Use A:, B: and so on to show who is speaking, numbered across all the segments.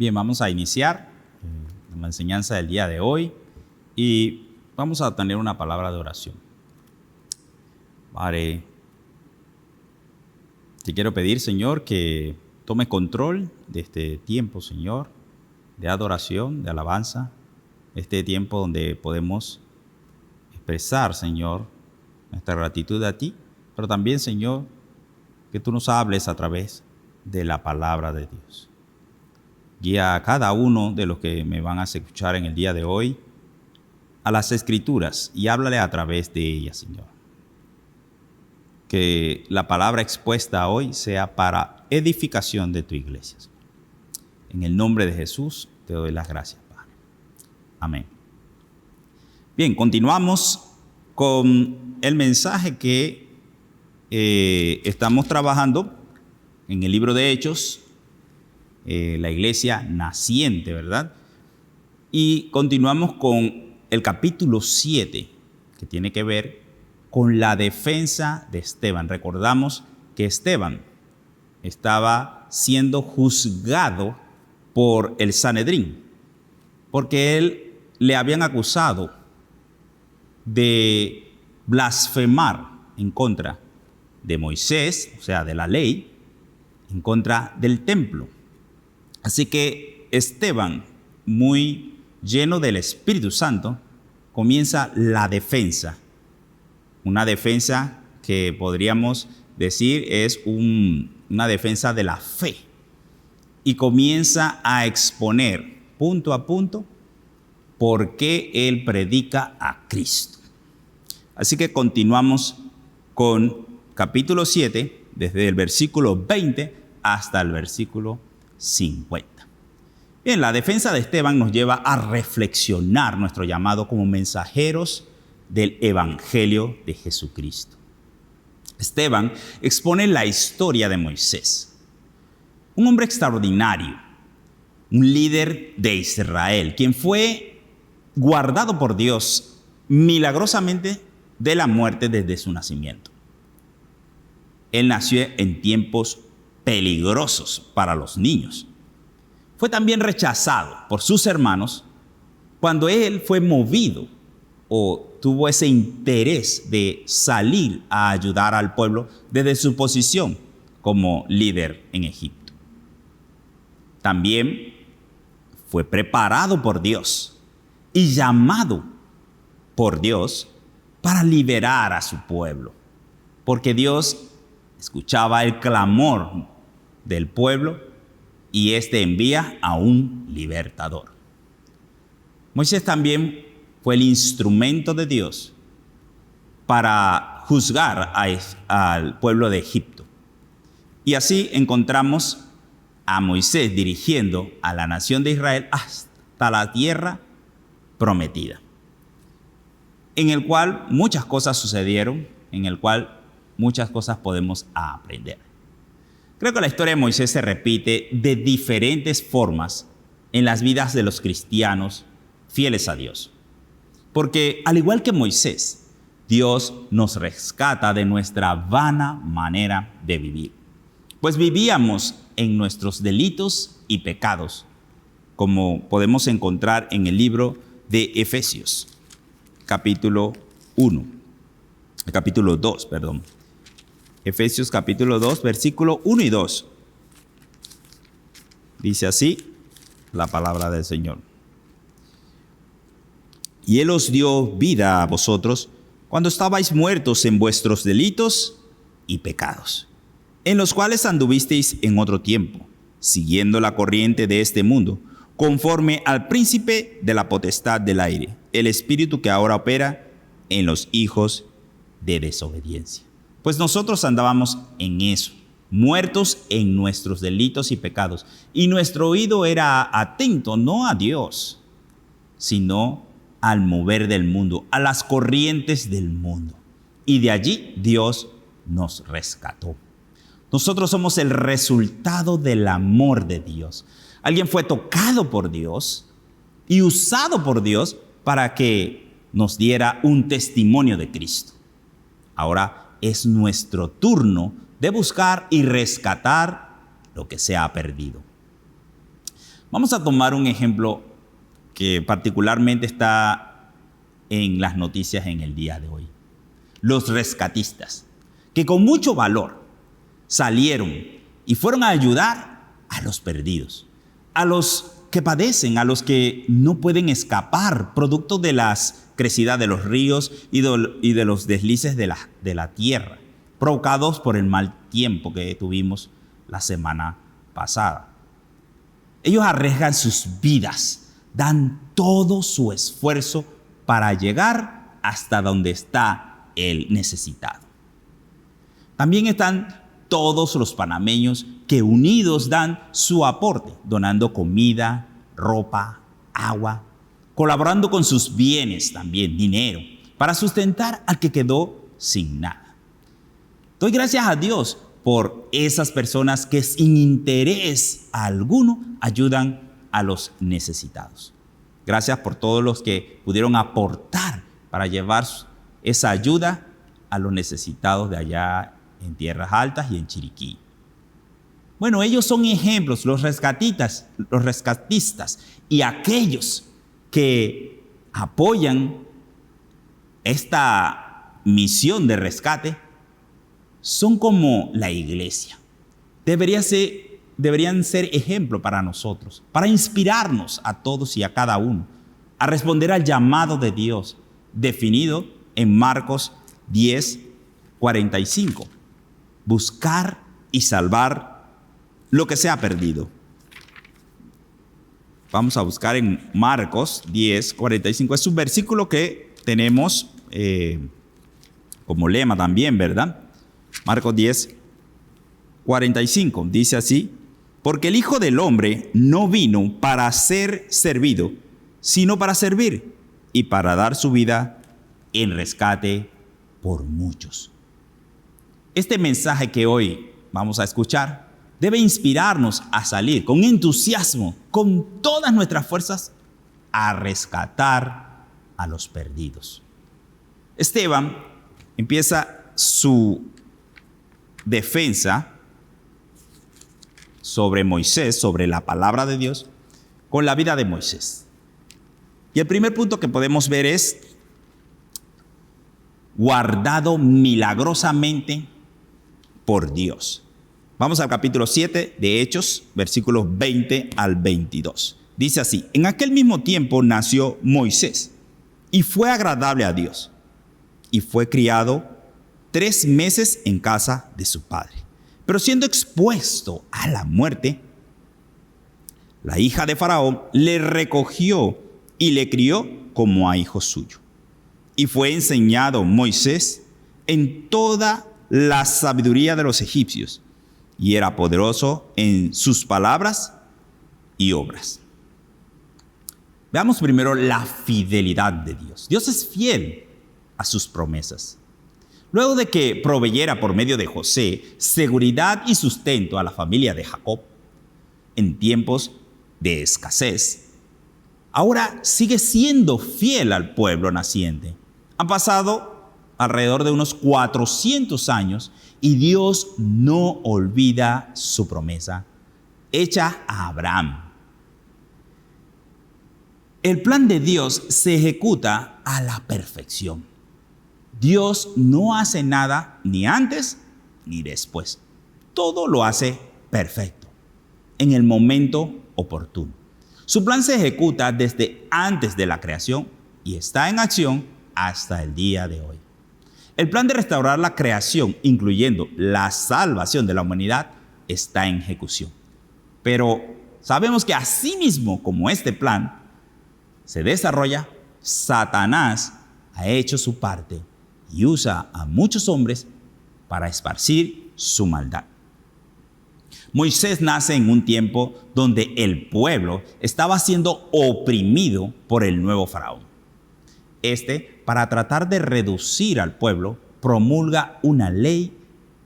A: Bien, vamos a iniciar la enseñanza del día de hoy y vamos a tener una palabra de oración. Padre, te quiero pedir, Señor, que tome control de este tiempo, Señor, de adoración, de alabanza, este tiempo donde podemos expresar, Señor, nuestra gratitud a ti, pero también, Señor, que tú nos hables a través de la palabra de Dios. Guía a cada uno de los que me van a escuchar en el día de hoy a las Escrituras y háblale a través de ellas, Señor. Que la palabra expuesta hoy sea para edificación de tu iglesia. En el nombre de Jesús te doy las gracias, Padre. Amén. Bien, continuamos con el mensaje que estamos trabajando en el libro de Hechos, la iglesia naciente, ¿verdad? Y continuamos con el capítulo 7, que tiene que ver con la defensa de Esteban. Recordamos que Esteban estaba siendo juzgado por el Sanedrín, porque él le habían acusado de blasfemar en contra de Moisés, o sea, de la ley, en contra del templo. Así que Esteban, muy lleno del Espíritu Santo, comienza la defensa. Una defensa que podríamos decir es una defensa de la fe. Y comienza a exponer punto a punto por qué él predica a Cristo. Así que continuamos con capítulo 7, desde el versículo 20 hasta el versículo 50. Bien, la defensa de Esteban nos lleva a reflexionar nuestro llamado como mensajeros del Evangelio de Jesucristo. Esteban expone la historia de Moisés, un hombre extraordinario, un líder de Israel, quien fue guardado por Dios milagrosamente de la muerte desde su nacimiento. Él nació en tiempos peligrosos para los niños. Fue también rechazado por sus hermanos cuando él fue movido o tuvo ese interés de salir a ayudar al pueblo desde su posición como líder en Egipto. También fue preparado por Dios y llamado por Dios para liberar a su pueblo, porque Dios escuchaba el clamor del pueblo y éste envía a un libertador. Moisés también fue el instrumento de Dios para juzgar al pueblo de Egipto. Y así encontramos a Moisés dirigiendo a la nación de Israel hasta la tierra prometida, en el cual muchas cosas sucedieron, en el cual muchas cosas podemos aprender. Creo que la historia de Moisés se repite de diferentes formas en las vidas de los cristianos fieles a Dios. Porque al igual que Moisés, Dios nos rescata de nuestra vana manera de vivir. Pues vivíamos en nuestros delitos y pecados, como podemos encontrar en el libro de Efesios, capítulo 2. Efesios capítulo 2, versículo 1 y 2. Dice así la palabra del Señor. Y Él os dio vida a vosotros cuando estabais muertos en vuestros delitos y pecados, en los cuales anduvisteis en otro tiempo, siguiendo la corriente de este mundo, conforme al príncipe de la potestad del aire, el espíritu que ahora opera en los hijos de desobediencia. Pues nosotros andábamos en eso, muertos en nuestros delitos y pecados, y nuestro oído era atento no a Dios, sino al mover del mundo, a las corrientes del mundo. Y de allí Dios nos rescató. Nosotros somos el resultado del amor de Dios. Alguien fue tocado por Dios y usado por Dios para que nos diera un testimonio de Cristo. Ahora es nuestro turno de buscar y rescatar lo que se ha perdido. Vamos a tomar un ejemplo que particularmente está en las noticias en el día de hoy. Los rescatistas, que con mucho valor salieron y fueron a ayudar a los perdidos, a los que padecen, a los que no pueden escapar producto de las crecidas de los ríos y de los deslices de la tierra, provocados por el mal tiempo que tuvimos la semana pasada. Ellos arriesgan sus vidas, dan todo su esfuerzo para llegar hasta donde está el necesitado. También están todos los panameños que unidos dan su aporte, donando comida, ropa, agua, colaborando con sus bienes también, dinero, para sustentar al que quedó sin nada. Doy gracias a Dios por esas personas que sin interés alguno ayudan a los necesitados. Gracias por todos los que pudieron aportar para llevar esa ayuda a los necesitados de allá en Tierras Altas y en Chiriquí. Bueno, ellos son ejemplos, los rescatistas y aquellos que apoyan esta misión de rescate son como la iglesia. Deberían ser ejemplo para nosotros, para inspirarnos a todos y a cada uno a responder al llamado de Dios definido en Marcos 10:45. Buscar y salvar lo que se ha perdido. Vamos a buscar en Marcos 10:45. Es un versículo que tenemos como lema también, ¿verdad? Marcos 10:45 dice así: porque el Hijo del Hombre no vino para ser servido, sino para servir y para dar su vida en rescate por muchos. Este mensaje que hoy vamos a escuchar debe inspirarnos a salir con entusiasmo, con todas nuestras fuerzas, a rescatar a los perdidos. Esteban empieza su defensa sobre Moisés, sobre la palabra de Dios, con la vida de Moisés. Y el primer punto que podemos ver es guardado milagrosamente por Dios. Vamos al capítulo 7 de Hechos, versículos 20 al 22. Dice así: en aquel mismo tiempo nació Moisés y fue agradable a Dios y fue criado 3 meses en casa de su padre. Pero siendo expuesto a la muerte, la hija de Faraón le recogió y le crió como a hijo suyo. Y fue enseñado Moisés en toda la sabiduría de los egipcios, y era poderoso en sus palabras y obras. Veamos primero la fidelidad de Dios. Dios es fiel a sus promesas. Luego de que proveyera por medio de José seguridad y sustento a la familia de Jacob en tiempos de escasez, ahora sigue siendo fiel al pueblo naciente. Han pasado alrededor de unos 400 años y Dios no olvida su promesa hecha a Abraham. El plan de Dios se ejecuta a la perfección. Dios no hace nada ni antes ni después. Todo lo hace perfecto, en el momento oportuno. Su plan se ejecuta desde antes de la creación y está en acción hasta el día de hoy. El plan de restaurar la creación, incluyendo la salvación de la humanidad, está en ejecución. Pero sabemos que así mismo como este plan se desarrolla, Satanás ha hecho su parte y usa a muchos hombres para esparcir su maldad. Moisés nace en un tiempo donde el pueblo estaba siendo oprimido por el nuevo faraón. Para tratar de reducir al pueblo, promulga una ley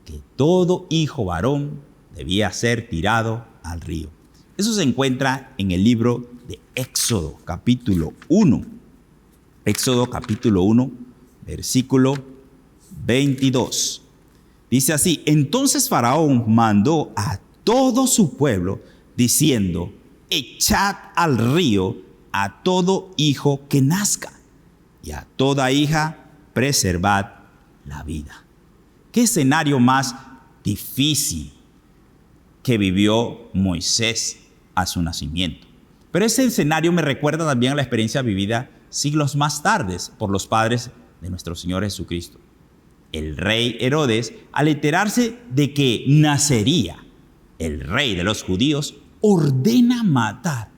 A: que todo hijo varón debía ser tirado al río. Eso se encuentra en el libro de Éxodo, capítulo 1. Éxodo, capítulo 1, versículo 22. Dice así: entonces Faraón mandó a todo su pueblo diciendo: echad al río a todo hijo que nazca, y a toda hija preservad la vida. ¿Qué escenario más difícil que vivió Moisés a su nacimiento? Pero ese escenario me recuerda también a la experiencia vivida siglos más tarde por los padres de nuestro Señor Jesucristo. El rey Herodes, al enterarse de que nacería el rey de los judíos, ordena matar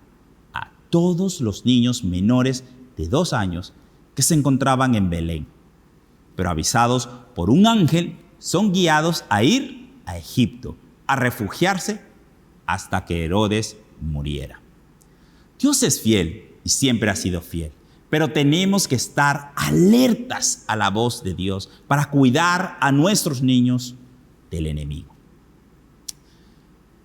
A: a todos los niños menores de 2 años que se encontraban en Belén. Pero avisados por un ángel, son guiados a ir a Egipto, a refugiarse hasta que Herodes muriera. Dios es fiel y siempre ha sido fiel, pero tenemos que estar alertas a la voz de Dios para cuidar a nuestros niños del enemigo.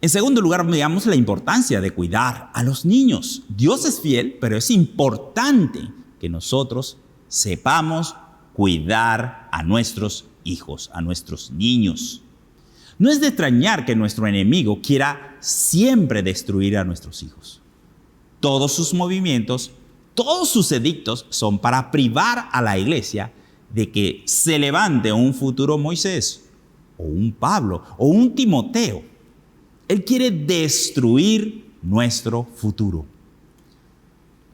A: En segundo lugar, veamos la importancia de cuidar a los niños. Dios es fiel, pero es importante que nosotros sepamos cuidar a nuestros hijos, a nuestros niños. No es de extrañar que nuestro enemigo quiera siempre destruir a nuestros hijos. Todos sus movimientos, todos sus edictos son para privar a la iglesia de que se levante un futuro Moisés, o un Pablo, o un Timoteo. Él quiere destruir nuestro futuro.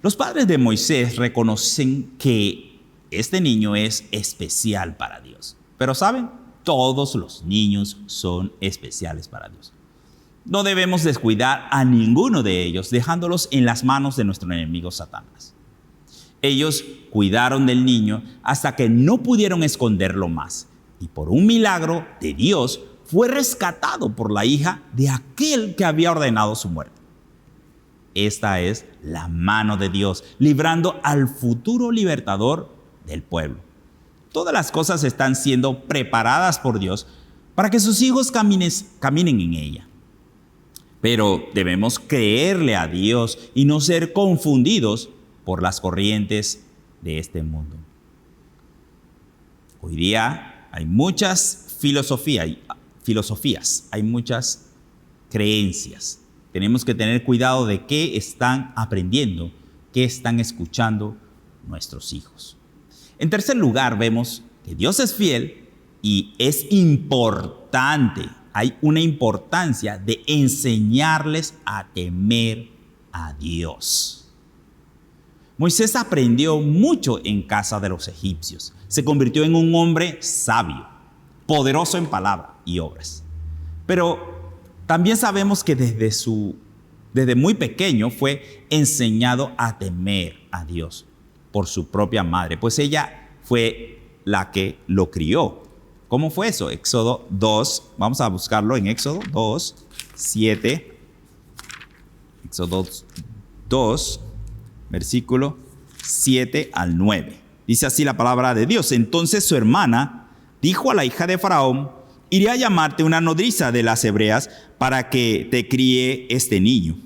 A: Los padres de Moisés reconocen que este niño es especial para Dios. Pero ¿saben? Todos los niños son especiales para Dios. No debemos descuidar a ninguno de ellos, dejándolos en las manos de nuestro enemigo Satanás. Ellos cuidaron del niño hasta que no pudieron esconderlo más. Y por un milagro de Dios, fue rescatado por la hija de aquel que había ordenado su muerte. Esta es la mano de Dios, librando al futuro libertador del pueblo. Todas las cosas están siendo preparadas por Dios para que sus hijos caminen en ella. Pero debemos creerle a Dios y no ser confundidos por las corrientes de este mundo. Hoy día hay muchas filosofías, hay muchas creencias. Tenemos que tener cuidado de qué están aprendiendo, qué están escuchando nuestros hijos. En tercer lugar, vemos que Dios es fiel y es importante. Hay una importancia de enseñarles a temer a Dios. Moisés aprendió mucho en casa de los egipcios. Se convirtió en un hombre sabio, poderoso en palabra y obras. Pero también sabemos que desde muy pequeño fue enseñado a temer a Dios por su propia madre, pues ella fue la que lo crió. ¿Cómo fue eso? Éxodo 2, vamos a buscarlo en Éxodo 2, 7. Éxodo 2, versículo 7 al 9. Dice así la palabra de Dios. Entonces su hermana dijo a la hija de Faraón: iré a llamarte una nodriza de las hebreas para que te críe este niño.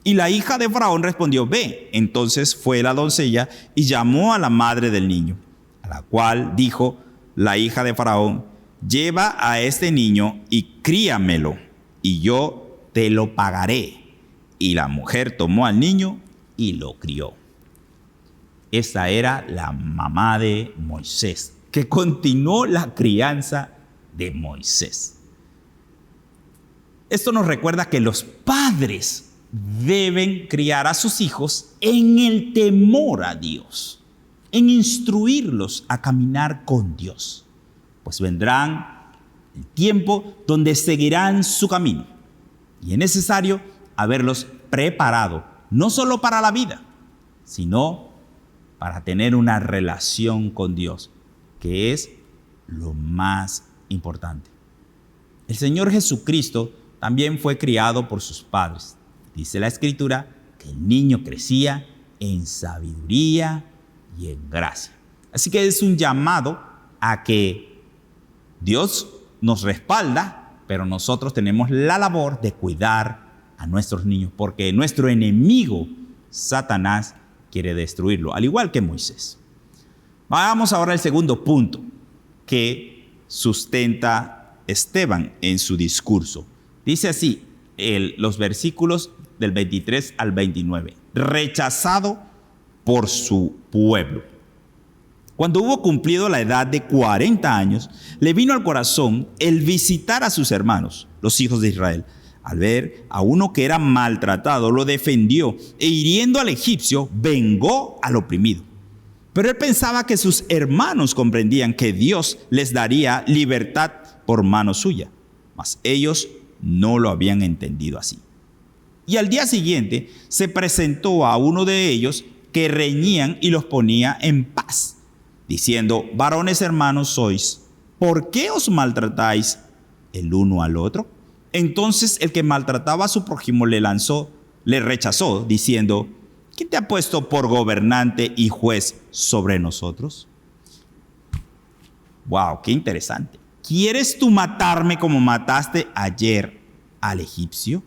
A: Y la hija de Faraón respondió: ve. Entonces fue la doncella y llamó a la madre del niño, a la cual dijo la hija de Faraón: lleva a este niño y críamelo, y yo te lo pagaré. Y la mujer tomó al niño y lo crió. Esta era la mamá de Moisés, que continuó la crianza de Moisés. Esto nos recuerda que los padres deben criar a sus hijos en el temor a Dios, en instruirlos a caminar con Dios, pues vendrán el tiempo donde seguirán su camino y es necesario haberlos preparado no solo para la vida, sino para tener una relación con Dios, que es lo más importante. El Señor Jesucristo también fue criado por sus padres. Dice la Escritura que el niño crecía en sabiduría y en gracia. Así que es un llamado a que Dios nos respalda, pero nosotros tenemos la labor de cuidar a nuestros niños, porque nuestro enemigo, Satanás, quiere destruirlo, al igual que Moisés. Vamos ahora al segundo punto que sustenta Esteban en su discurso. Dice así, los versículos del 23 al 29. Rechazado por su pueblo. Cuando hubo cumplido la edad de 40 años, le vino al corazón el visitar a sus hermanos, los hijos de Israel. Al ver a uno que era maltratado, lo defendió e hiriendo al egipcio, vengó al oprimido. Pero él pensaba que sus hermanos comprendían que Dios les daría libertad por mano suya, mas ellos no lo habían entendido así. Y al día siguiente se presentó a uno de ellos que reñían y los ponía en paz, diciendo: varones hermanos sois, ¿por qué os maltratáis el uno al otro? Entonces el que maltrataba a su prójimo le rechazó, diciendo: ¿quién te ha puesto por gobernante y juez sobre nosotros? Wow, qué interesante. ¿Quieres tú matarme como mataste ayer al egipcio?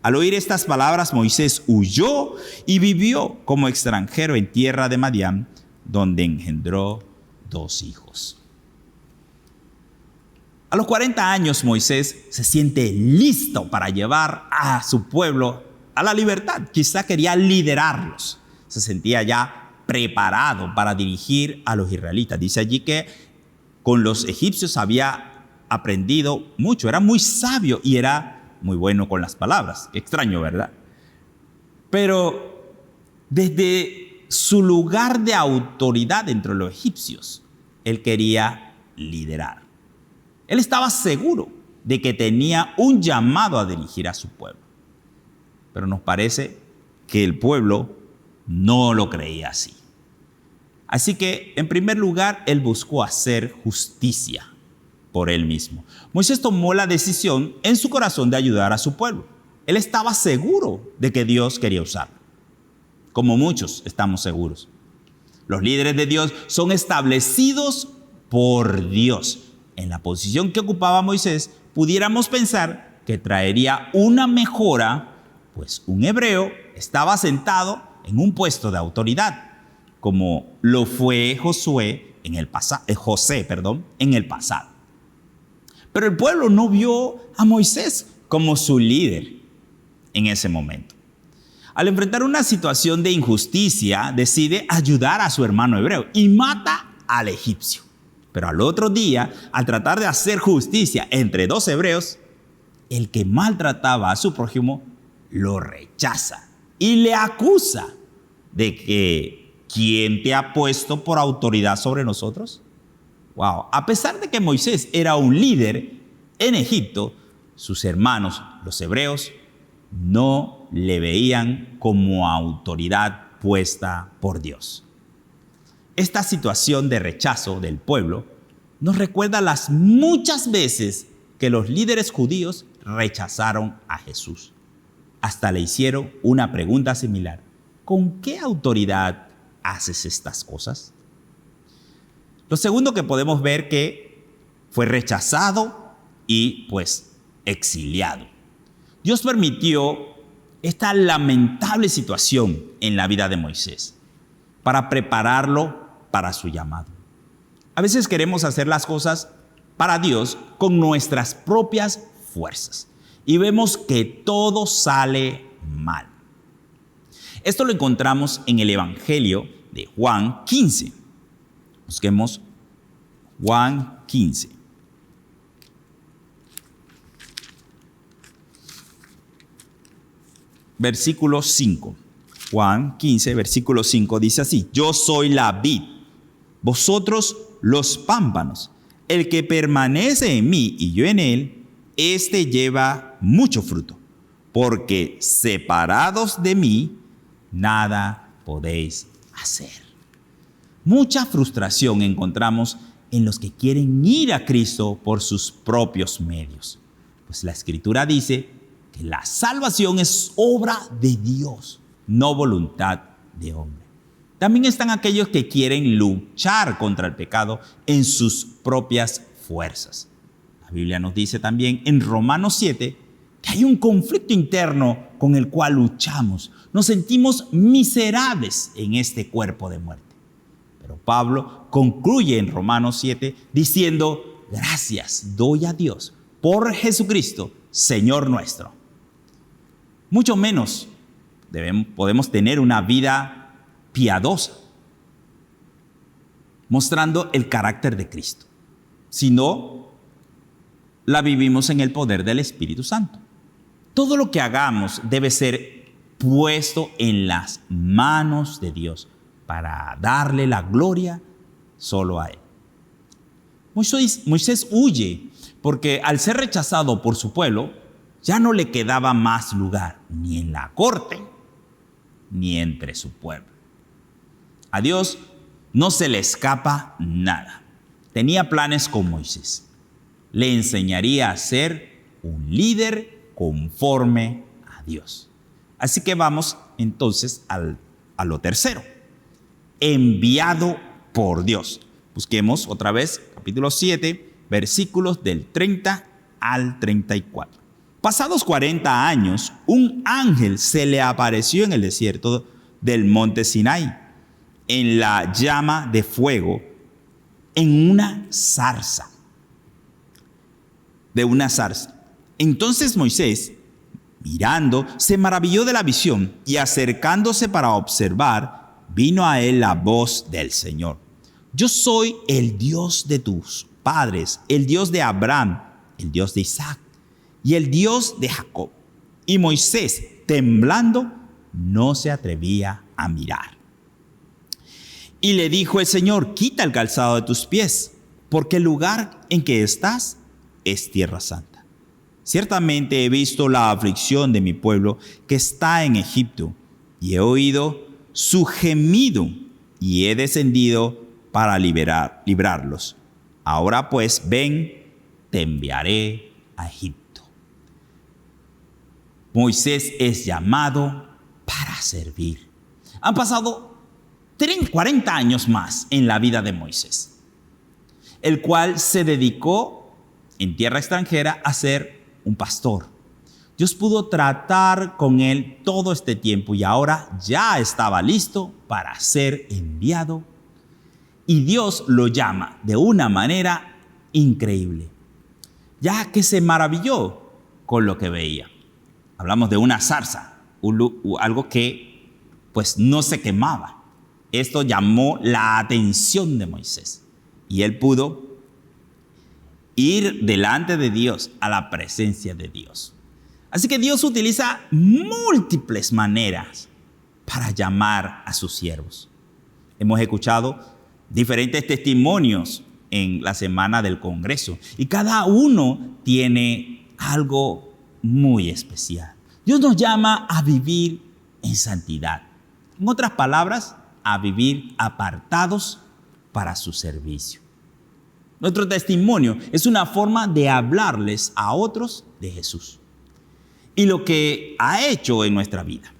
A: Al oír estas palabras, Moisés huyó y vivió como extranjero en tierra de Madián, donde engendró 2 hijos. A los 40 años, Moisés se siente listo para llevar a su pueblo a la libertad. Quizá quería liderarlos. Se sentía ya preparado para dirigir a los israelitas. Dice allí que con los egipcios había aprendido mucho. Era muy sabio y era muy bueno con las palabras. Qué extraño, ¿verdad? Pero desde su lugar de autoridad entre los egipcios, él quería liderar. Él estaba seguro de que tenía un llamado a dirigir a su pueblo. Pero nos parece que el pueblo no lo creía así. Así que, en primer lugar, él buscó hacer justicia por él mismo. Moisés tomó la decisión en su corazón de ayudar a su pueblo. Él estaba seguro de que Dios quería usarlo. Como muchos estamos seguros. Los líderes de Dios son establecidos por Dios. En la posición que ocupaba Moisés, pudiéramos pensar que traería una mejora, pues un hebreo estaba sentado en un puesto de autoridad, como lo fue José en el pasado. Pero el pueblo no vio a Moisés como su líder en ese momento. Al enfrentar una situación de injusticia, decide ayudar a su hermano hebreo y mata al egipcio. Pero al otro día, al tratar de hacer justicia entre 2 hebreos, el que maltrataba a su prójimo lo rechaza y le acusa de que ¿quién te ha puesto por autoridad sobre nosotros? Wow. A pesar de que Moisés era un líder en Egipto, sus hermanos, los hebreos, no le veían como autoridad puesta por Dios. Esta situación de rechazo del pueblo nos recuerda las muchas veces que los líderes judíos rechazaron a Jesús. Hasta le hicieron una pregunta similar: ¿con qué autoridad haces estas cosas? Lo segundo que podemos ver que fue rechazado y pues exiliado. Dios permitió esta lamentable situación en la vida de Moisés para prepararlo para su llamado. A veces queremos hacer las cosas para Dios con nuestras propias fuerzas y vemos que todo sale mal. Esto lo encontramos en el Evangelio de Juan 15. Busquemos Juan 15. Versículo 5. Juan 15, versículo 5 dice así: yo soy la vid, vosotros los pámpanos. El que permanece en mí y yo en él, éste lleva mucho fruto, porque separados de mí, nada podéis hacer. Mucha frustración encontramos en los que quieren ir a Cristo por sus propios medios. Pues la Escritura dice que la salvación es obra de Dios, no voluntad de hombre. También están aquellos que quieren luchar contra el pecado en sus propias fuerzas. La Biblia nos dice también en Romanos 7 que hay un conflicto interno con el cual luchamos. Nos sentimos miserables en este cuerpo de muerte. Pero Pablo concluye en Romanos 7 diciendo: gracias doy a Dios por Jesucristo, Señor nuestro. Mucho menos podemos tener una vida piadosa, mostrando el carácter de Cristo. Si no, la vivimos en el poder del Espíritu Santo. Todo lo que hagamos debe ser puesto en las manos de Dios para darle la gloria solo a Él. Moisés huye porque al ser rechazado por su pueblo, ya no le quedaba más lugar ni en la corte ni entre su pueblo. A Dios no se le escapa nada. Tenía planes con Moisés. Le enseñaría a ser un líder conforme a Dios. Así que vamos entonces a lo tercero. Enviado por Dios. Busquemos otra vez capítulo 7, versículos del 30 al 34. Pasados 40 años, un ángel se le apareció en el desierto del monte Sinaí, en la llama de fuego, en una zarza. Entonces Moisés, mirando, se maravilló de la visión y acercándose para observar, vino a él la voz del Señor. Yo soy el Dios de tus padres, el Dios de Abraham, el Dios de Isaac y el Dios de Jacob. Y Moisés, temblando, no se atrevía a mirar. Y le dijo el Señor: quita el calzado de tus pies, porque el lugar en que estás es tierra santa. Ciertamente he visto la aflicción de mi pueblo que está en Egipto, y he oído su gemido, y he descendido para librarlos. Ahora pues, ven, te enviaré a Egipto. Moisés es llamado para servir. Han pasado 40 años más en la vida de Moisés, el cual se dedicó en tierra extranjera a ser un pastor. Dios pudo tratar con él todo este tiempo y ahora ya estaba listo para ser enviado. Y Dios lo llama de una manera increíble, ya que se maravilló con lo que veía. Hablamos de una zarza, algo que pues no se quemaba. Esto llamó la atención de Moisés y él pudo ir delante de Dios, a la presencia de Dios. Así que Dios utiliza múltiples maneras para llamar a sus siervos. Hemos escuchado diferentes testimonios en la semana del Congreso y cada uno tiene algo muy especial. Dios nos llama a vivir en santidad. En otras palabras, a vivir apartados para su servicio. Nuestro testimonio es una forma de hablarles a otros de Jesús y lo que ha hecho en nuestra vida.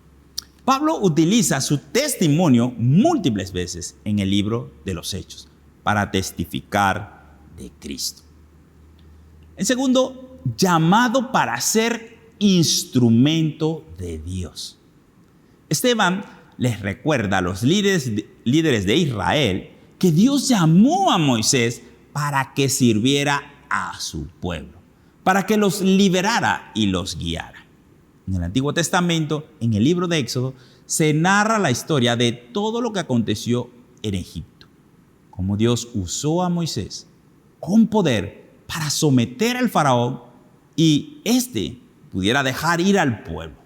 A: Pablo utiliza su testimonio múltiples veces en el libro de los Hechos para testificar de Cristo. En segundo, llamado para ser instrumento de Dios. Esteban les recuerda a los líderes de Israel que Dios llamó a Moisés para que sirviera a su pueblo, para que los liberara y los guiara. En el Antiguo Testamento, en el libro de Éxodo, se narra la historia de todo lo que aconteció en Egipto, cómo Dios usó a Moisés con poder para someter al faraón y éste pudiera dejar ir al pueblo.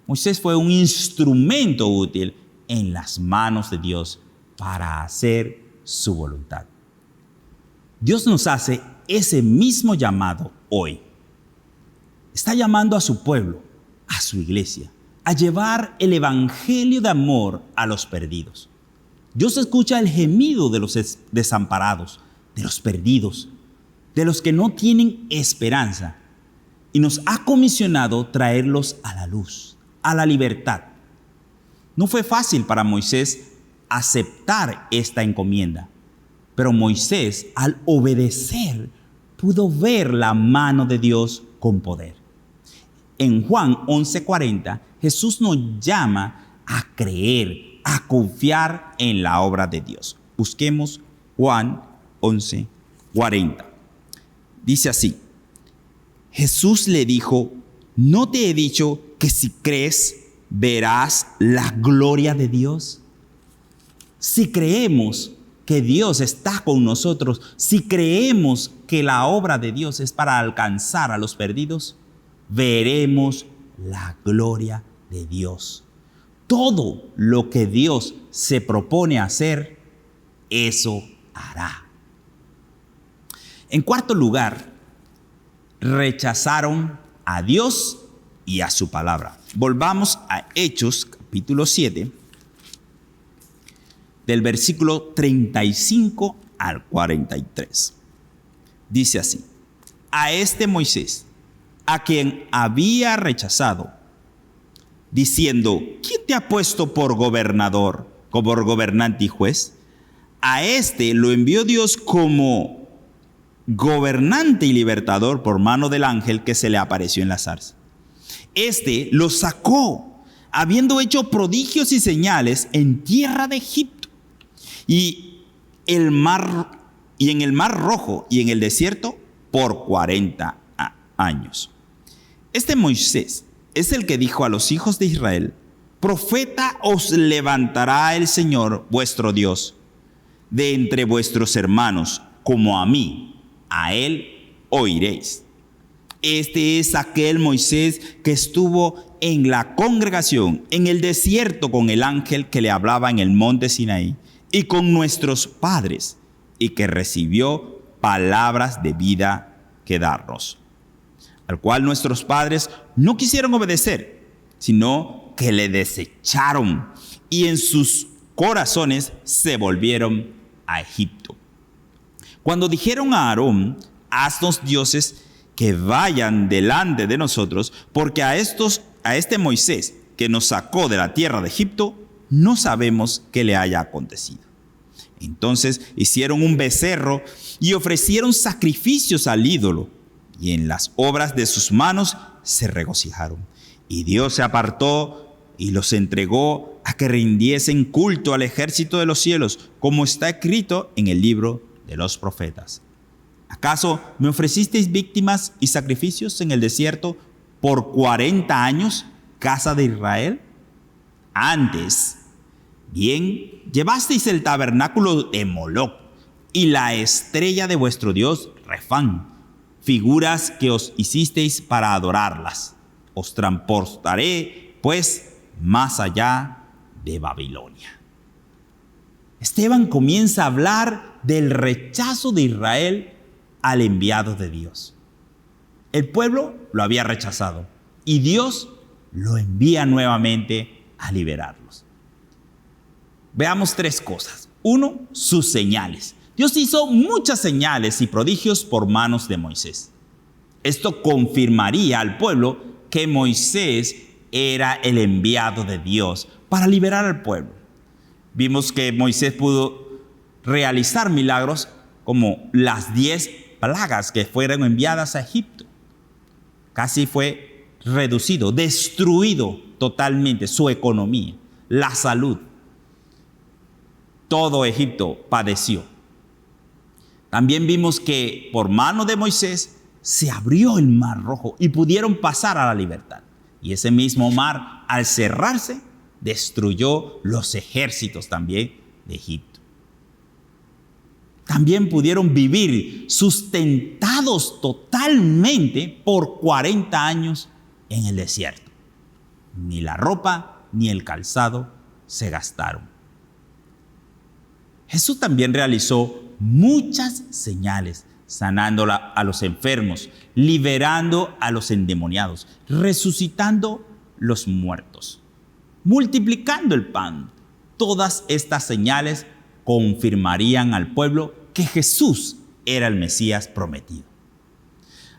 A: Moisés fue un instrumento útil en las manos de Dios para hacer su voluntad. Dios nos hace ese mismo llamado hoy. Está llamando a su pueblo, a su iglesia, a llevar el evangelio de amor a los perdidos. Dios escucha el gemido de los desamparados, de los perdidos, de los que no tienen esperanza, y nos ha comisionado traerlos a la luz, a la libertad. No fue fácil para Moisés aceptar esta encomienda, pero Moisés, al obedecer, pudo ver la mano de Dios con poder. En Juan 11:40, Jesús nos llama a creer, a confiar en la obra de Dios. Busquemos Juan 11:40. Dice así: Jesús le dijo: ¿no te he dicho que si crees verás la gloria de Dios. Si creemos que Dios está con nosotros, si creemos que la obra de Dios es para alcanzar a los perdidos, veremos la gloria de Dios. Todo lo que Dios se propone hacer, eso hará. En cuarto lugar, rechazaron a Dios y a su palabra. Volvamos a Hechos, capítulo 7, del versículo 35 al 43. Dice así: a este Moisés, a quien había rechazado, diciendo, ¿quién te ha puesto por gobernador, como gobernante y juez? A este lo envió Dios como gobernante y libertador por mano del ángel que se le apareció en la zarza. Este lo sacó, habiendo hecho prodigios y señales en tierra de Egipto, y en el mar Rojo y en el desierto por 40 años. Este Moisés es el que dijo a los hijos de Israel: profeta os levantará el Señor vuestro Dios de entre vuestros hermanos, como a mí, a él oiréis. Este es aquel Moisés que estuvo en la congregación en el desierto con el ángel que le hablaba en el monte Sinaí y con nuestros padres, y que recibió palabras de vida que darnos, al cual nuestros padres no quisieron obedecer, sino que le desecharon, y en sus corazones se volvieron a Egipto. Cuando dijeron a Aarón: haznos dioses que vayan delante de nosotros, porque a este Moisés que nos sacó de la tierra de Egipto, no sabemos qué le haya acontecido. Entonces hicieron un becerro y ofrecieron sacrificios al ídolo, y en las obras de sus manos se regocijaron. Y Dios se apartó y los entregó a que rindiesen culto al ejército de los cielos, como está escrito en el libro de los profetas. ¿Acaso me ofrecisteis víctimas y sacrificios en el desierto por 40 años, casa de Israel? Antes, bien, llevasteis el tabernáculo de Moloc y la estrella de vuestro dios Refán, figuras que os hicisteis para adorarlas. Os transportaré, pues, más allá de Babilonia. Esteban comienza a hablar del rechazo de Israel al enviado de Dios. El pueblo lo había rechazado y Dios lo envía nuevamente a liberarlos. Veamos tres cosas. Uno, sus señales. Dios hizo muchas señales y prodigios por manos de Moisés. Esto confirmaría al pueblo que Moisés era el enviado de Dios para liberar al pueblo. Vimos que Moisés pudo realizar milagros como las 10 plagas que fueron enviadas a Egipto. Casi fue reducido, destruido totalmente su economía, la salud. Todo Egipto padeció. También vimos que por mano de Moisés se abrió el mar Rojo y pudieron pasar a la libertad. Y ese mismo mar, al cerrarse, destruyó los ejércitos también de Egipto. También pudieron vivir sustentados totalmente por 40 años en el desierto. Ni la ropa ni el calzado se gastaron. Jesús también realizó muchas señales, sanando a los enfermos, liberando a los endemoniados, resucitando los muertos, multiplicando el pan. Todas estas señales confirmarían al pueblo que Jesús era el Mesías prometido.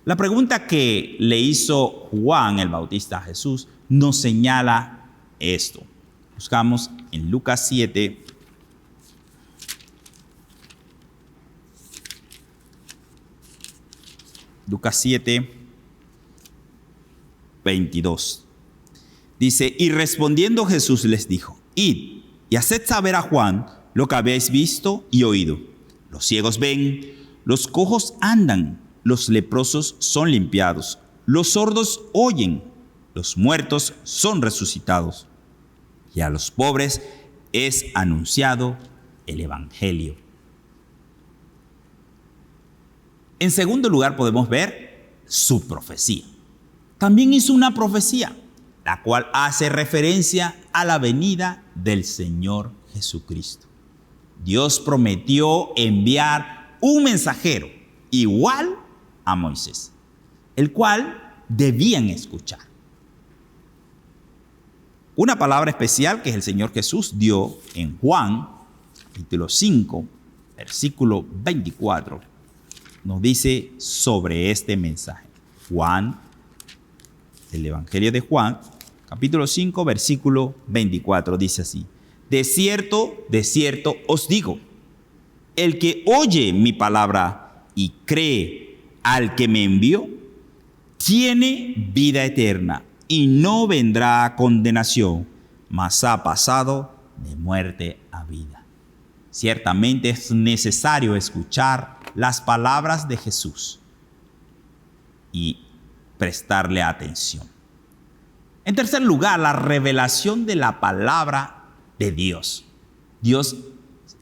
A: La pregunta que le hizo Juan el Bautista a Jesús nos señala esto. Buscamos en Lucas 7, Lucas 7, 22. Dice: y respondiendo Jesús les dijo: id y haced saber a Juan lo que habéis visto y oído. Los ciegos ven, los cojos andan, los leprosos son limpiados, los sordos oyen, los muertos son resucitados y a los pobres es anunciado el Evangelio. En segundo lugar podemos ver su profecía. También hizo una profecía, la cual hace referencia a la venida del Señor Jesucristo. Dios prometió enviar un mensajero igual a Moisés, el cual debían escuchar. Una palabra especial que el Señor Jesús dio en Juan, capítulo 5, versículo 24, nos dice sobre este mensaje. Juan, el Evangelio de Juan, capítulo 5, versículo 24, dice así: de cierto os digo, el que oye mi palabra y cree al que me envió, tiene vida eterna y no vendrá a condenación, mas ha pasado de muerte a vida. Ciertamente es necesario escuchar las palabras de Jesús y prestarle atención. En tercer lugar, la revelación de la palabra de Dios. Dios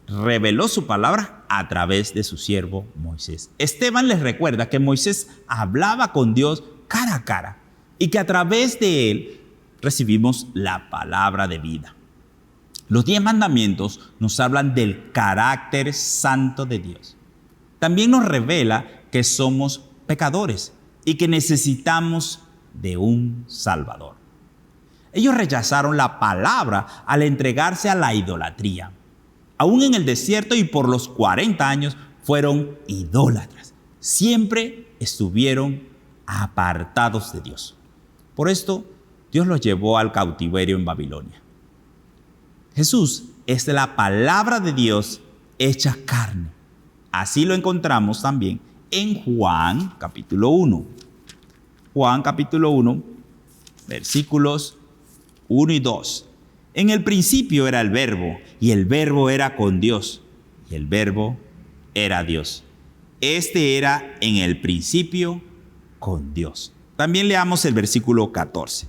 A: reveló su palabra a través de su siervo Moisés. Esteban les recuerda que Moisés hablaba con Dios cara a cara y que a través de él recibimos la palabra de vida. Los 10 mandamientos nos hablan del carácter santo de Dios. También nos revela que somos pecadores y que necesitamos de un Salvador. Ellos rechazaron la palabra al entregarse a la idolatría. Aún en el desierto y por los 40 años fueron idólatras. Siempre estuvieron apartados de Dios. Por esto, Dios los llevó al cautiverio en Babilonia. Jesús es la palabra de Dios hecha carne. Así lo encontramos también en Juan capítulo 1. Juan capítulo 1, versículos 1 y 2. En el principio era el Verbo, y el Verbo era con Dios, y el Verbo era Dios. Este era en el principio con Dios. También leamos el versículo 14.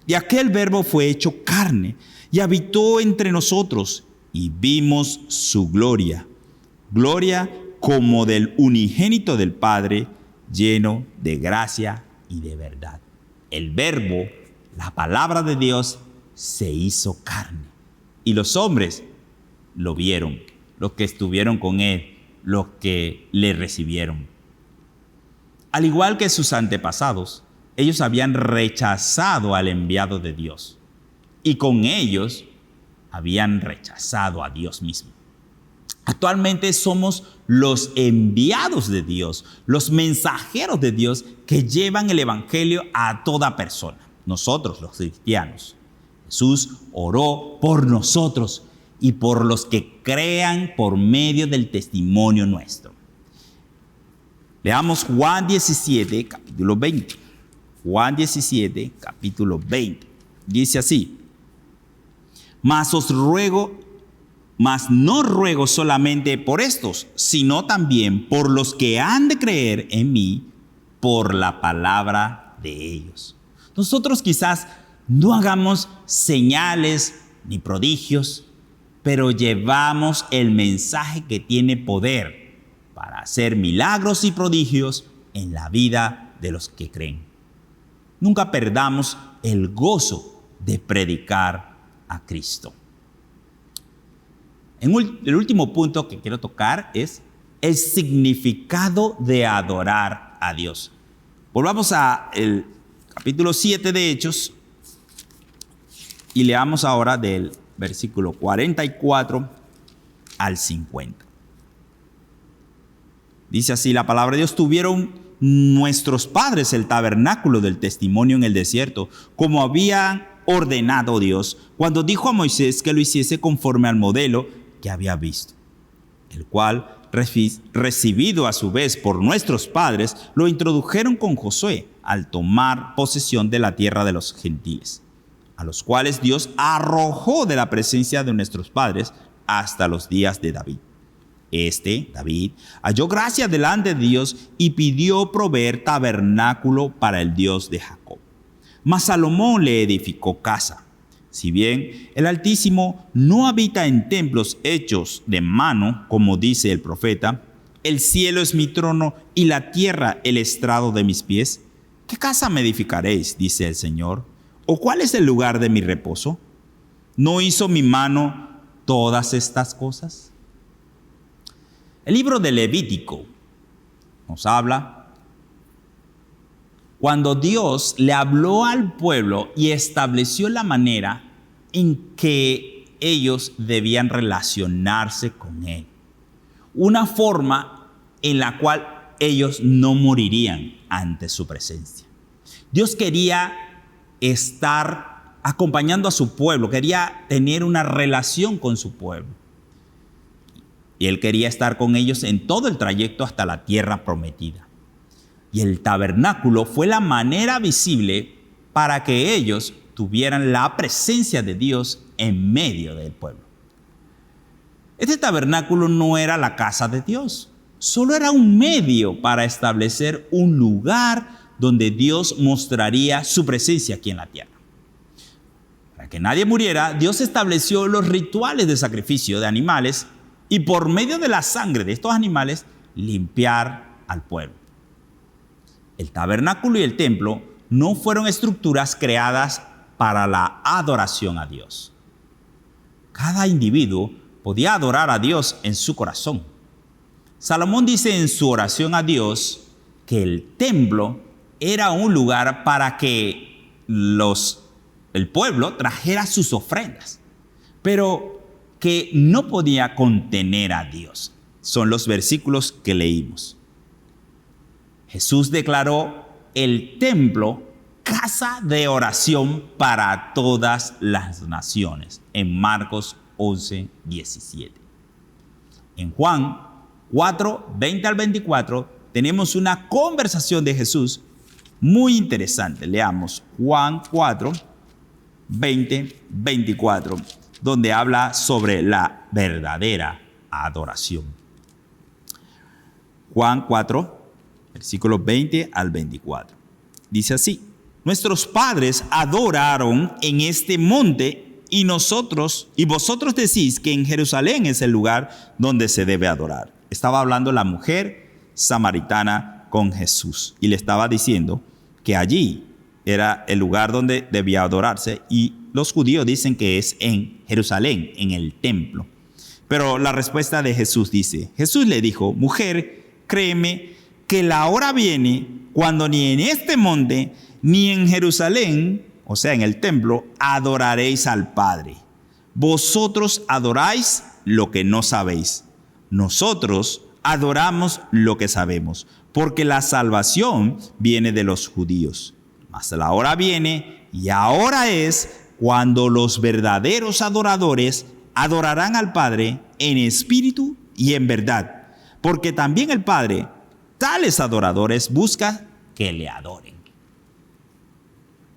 A: Y aquel Verbo fue hecho carne, y habitó entre nosotros, y vimos su gloria. Gloria como del unigénito del Padre, lleno de gracia y de verdad. El Verbo, la palabra de Dios, se hizo carne. Y los hombres lo vieron, los que estuvieron con él, los que le recibieron. Al igual que sus antepasados, ellos habían rechazado al enviado de Dios. Y con ellos habían rechazado a Dios mismo. Actualmente somos los enviados de Dios, los mensajeros de Dios que llevan el Evangelio a toda persona. Nosotros, los cristianos. Jesús oró por nosotros y por los que crean por medio del testimonio nuestro. Leamos Juan 17, capítulo 20. Juan 17, capítulo 20. Dice así: Mas no ruego solamente por estos, sino también por los que han de creer en mí por la palabra de ellos. Nosotros quizás no hagamos señales ni prodigios, pero llevamos el mensaje que tiene poder para hacer milagros y prodigios en la vida de los que creen. Nunca perdamos el gozo de predicar a Cristo. El último punto que quiero tocar es el significado de adorar a Dios. Volvamos al capítulo 7 de Hechos y leamos ahora del versículo 44 al 50. Dice así la palabra de Dios: tuvieron nuestros padres el tabernáculo del testimonio en el desierto, como había ordenado Dios, cuando dijo a Moisés que lo hiciese conforme al modelo que había visto, el cual, recibido a su vez por nuestros padres, lo introdujeron con Josué al tomar posesión de la tierra de los gentiles, a los cuales Dios arrojó de la presencia de nuestros padres hasta los días de David. David, halló gracia delante de Dios y pidió proveer tabernáculo para el Dios de Jacob. mas Salomón le edificó casa. Si bien el Altísimo no habita en templos hechos de mano, como dice el profeta, el cielo es mi trono y la tierra el estrado de mis pies, ¿qué casa me edificaréis?, dice el Señor. ¿O cuál es el lugar de mi reposo? ¿No hizo mi mano todas estas cosas? El libro de Levítico nos habla cuando Dios le habló al pueblo y estableció la manera en que ellos debían relacionarse con Él. Una forma en la cual ellos no morirían ante su presencia. Dios quería estar acompañando a su pueblo, quería tener una relación con su pueblo. Y Él quería estar con ellos en todo el trayecto hasta la tierra prometida. Y el tabernáculo fue la manera visible para que ellos tuvieran la presencia de Dios en medio del pueblo. Este tabernáculo no era la casa de Dios, solo era un medio para establecer un lugar donde Dios mostraría su presencia aquí en la tierra. Para que nadie muriera, Dios estableció los rituales de sacrificio de animales y por medio de la sangre de estos animales limpiar al pueblo. El tabernáculo y el templo no fueron estructuras creadas para la adoración a Dios. Cada individuo podía adorar a Dios en su corazón. Salomón dice en su oración a Dios que el templo era un lugar para que el pueblo trajera sus ofrendas, pero que no podía contener a Dios. Son los versículos que leímos. Jesús declaró el templo casa de oración para todas las naciones, en Marcos 11:17. En Juan 4:20 al 24 tenemos una conversación de Jesús muy interesante. Leamos Juan 4:20-24, donde habla sobre la verdadera adoración. Juan 4, versículos 20 al 24. Dice así: nuestros padres adoraron en este monte y vosotros decís que en Jerusalén es el lugar donde se debe adorar. Estaba hablando la mujer samaritana con Jesús y le estaba diciendo que allí era el lugar donde debía adorarse, y los judíos dicen que es en Jerusalén, en el templo. Pero la respuesta de Jesús dice: Jesús le dijo, mujer, créeme que la hora viene cuando ni en este monte ni en Jerusalén, o sea, en el templo, adoraréis al Padre. Vosotros adoráis lo que no sabéis. Nosotros adoramos lo que sabemos, porque la salvación viene de los judíos. Mas la hora viene, y ahora es, cuando los verdaderos adoradores adorarán al Padre en espíritu y en verdad, porque también el Padre tales adoradores busca que le adoren.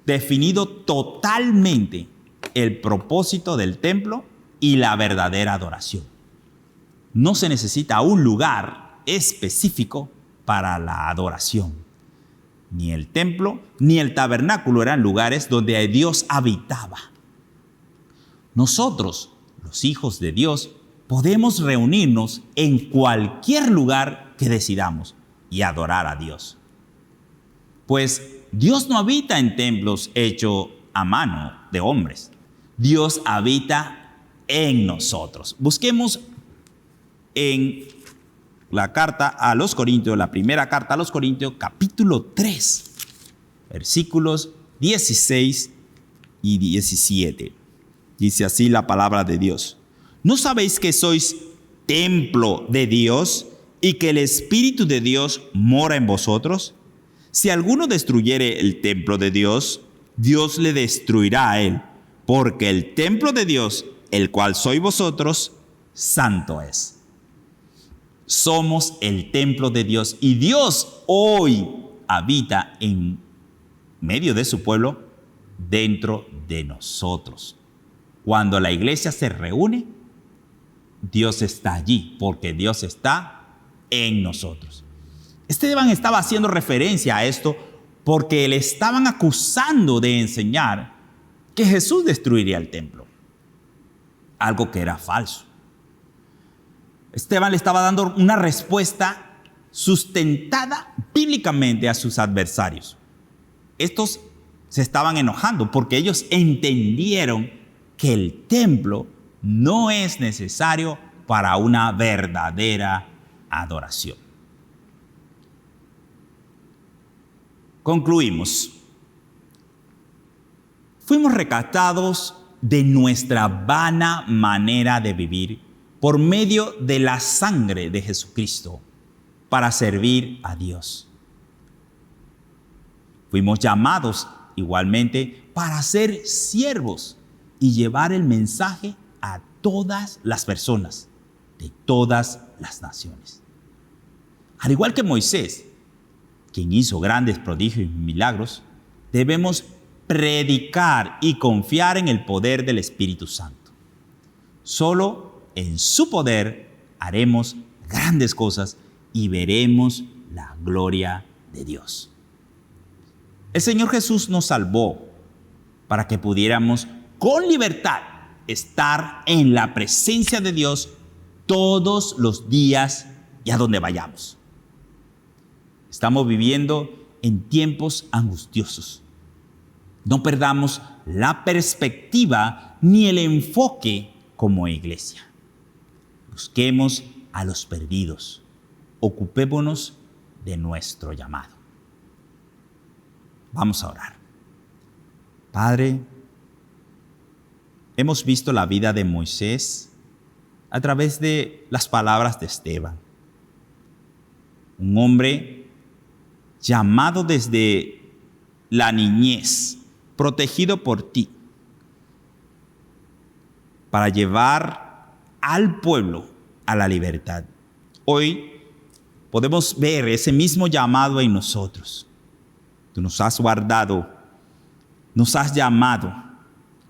A: Definido totalmente el propósito del templo y la verdadera adoración. No se necesita un lugar específico para la adoración. Ni el templo ni el tabernáculo eran lugares donde Dios habitaba. Nosotros, los hijos de Dios, podemos reunirnos en cualquier lugar que decidamos y adorar a Dios. Pues Dios no habita en templos hechos a mano de hombres. Dios habita en nosotros. Busquemos en la carta a los Corintios, la primera carta a los Corintios, capítulo 3, versículos 16 y 17. Dice así la palabra de Dios: ¿no sabéis que sois templo de Dios y que el Espíritu de Dios mora en vosotros? Si alguno destruyere el templo de Dios, Dios le destruirá a él, porque el templo de Dios, el cual sois vosotros, santo es. Somos el templo de Dios y Dios hoy habita en medio de su pueblo, dentro de nosotros. Cuando la iglesia se reúne, Dios está allí, porque Dios está en nosotros. Esteban estaba haciendo referencia a esto porque le estaban acusando de enseñar que Jesús destruiría el templo, algo que era falso. Esteban le estaba dando una respuesta sustentada bíblicamente a sus adversarios. Estos se estaban enojando porque ellos entendieron que el templo no es necesario para una verdadera adoración. Concluimos. Fuimos rescatados de nuestra vana manera de vivir por medio de la sangre de Jesucristo para servir a Dios. Fuimos llamados igualmente para ser siervos y llevar el mensaje a todas las personas de todas las naciones. Al igual que Moisés, quien hizo grandes prodigios y milagros, debemos predicar y confiar en el poder del Espíritu Santo. Solo en su poder haremos grandes cosas y veremos la gloria de Dios. El Señor Jesús nos salvó para que pudiéramos con libertad estar en la presencia de Dios todos los días y a donde vayamos. Estamos viviendo en tiempos angustiosos. No perdamos la perspectiva ni el enfoque como iglesia. Busquemos a los perdidos. Ocupémonos de nuestro llamado. Vamos a orar. Padre, hemos visto la vida de Moisés a través de las palabras de Esteban. Un hombre llamado desde la niñez, protegido por ti, para llevar al pueblo a la libertad. Hoy podemos ver ese mismo llamado en nosotros. Tú nos has guardado, nos has llamado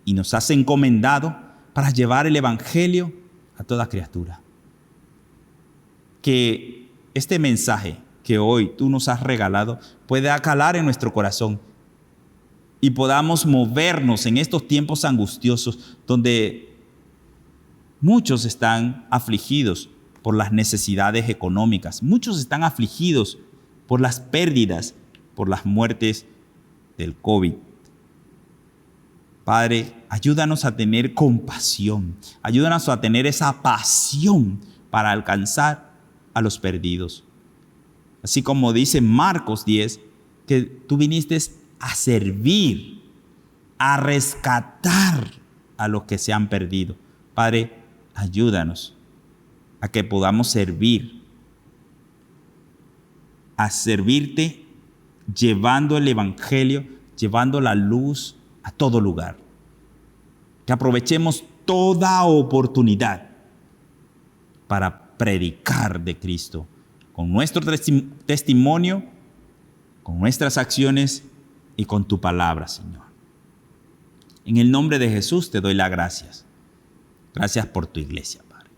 A: y nos has encomendado para llevar el evangelio a toda criatura. Que este mensaje que hoy tú nos has regalado pueda calar en nuestro corazón y podamos movernos en estos tiempos angustiosos donde muchos están afligidos por las necesidades económicas, muchos están afligidos por las pérdidas, por las muertes del COVID. Padre, ayúdanos a tener compasión, ayúdanos a tener esa pasión para alcanzar a los perdidos. Así como dice Marcos 10, que tú viniste a servir, a rescatar a los que se han perdido. Padre, ayúdanos a que podamos servir, a servirte llevando el evangelio, llevando la luz a todo lugar. Que aprovechemos toda oportunidad para predicar de Cristo con nuestro testimonio, con nuestras acciones y con tu palabra, Señor. En el nombre de Jesús te doy las gracias. Gracias por tu iglesia, Padre.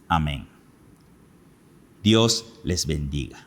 A: Amén. Dios les bendiga.